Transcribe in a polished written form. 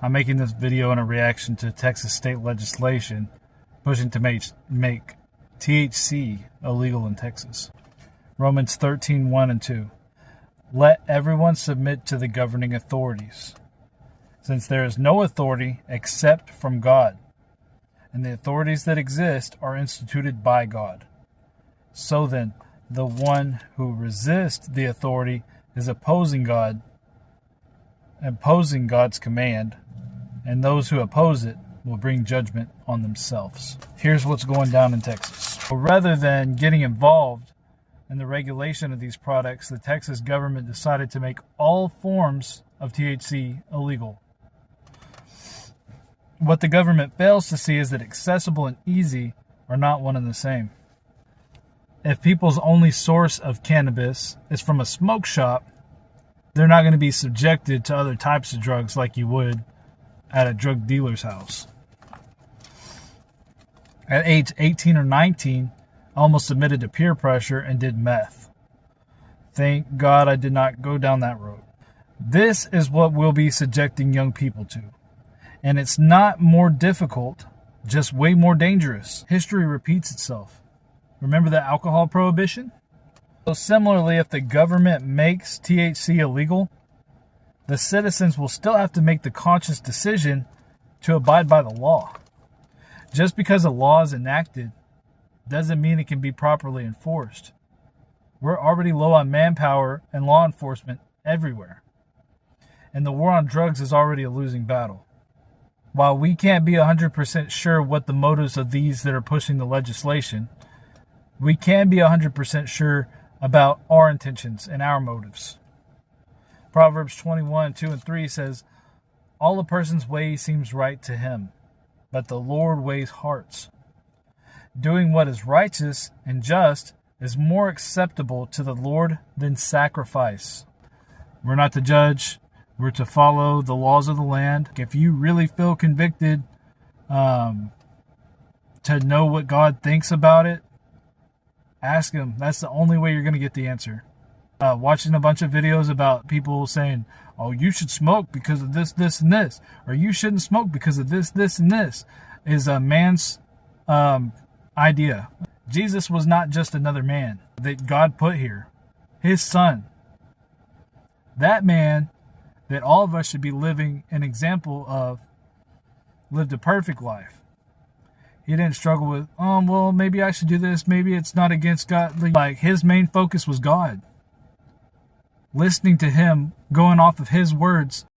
I'm making this video in a reaction to Texas state legislation pushing to make THC illegal in Texas. Romans 13:1 and 2. Let everyone submit to the governing authorities, since there is no authority except from God, and the authorities that exist are instituted by God. So then, the one who resists the authority is opposing God's command, and those who oppose it will bring judgment on themselves. Here's what's going down in Texas. So rather than getting involved in the regulation of these products, the Texas government decided to make all forms of THC illegal. What the government fails to see is that accessible and easy are not one and the same. If people's only source of cannabis is from a smoke shop, they're not going to be subjected to other types of drugs like you would at a drug dealer's house. At age 18 or 19, I almost submitted to peer pressure and did meth. Thank God I did not go down that road. This is what we'll be subjecting young people to. And it's not more difficult, just way more dangerous. History repeats itself. Remember the alcohol prohibition? So similarly, if the government makes THC illegal, the citizens will still have to make the conscious decision to abide by the law. Just because a law is enacted doesn't mean it can be properly enforced. We're already low on manpower and law enforcement everywhere. And the war on drugs is already a losing battle. While we can't be 100% sure what the motives of these that are pushing the legislation, we can be 100% sure about our intentions and our motives. Proverbs 21:2 and 3 says, all a person's way seems right to him, but the Lord weighs hearts. Doing what is righteous and just is more acceptable to the Lord than sacrifice. We're not to judge. We're to follow the laws of the land. If you really feel convicted to know what God thinks about it, ask him. That's the only way you're going to get the answer. Watching a bunch of videos about people saying, oh, you should smoke because of this, this, and this, or you shouldn't smoke because of this, this, and this, is a man's idea. Jesus was not just another man that God put here. His son. That man that all of us should be living an example of lived a perfect life. He didn't struggle with, well, maybe I should do this. Maybe it's not against God. Like, his main focus was God. Listening to him, going off of his words,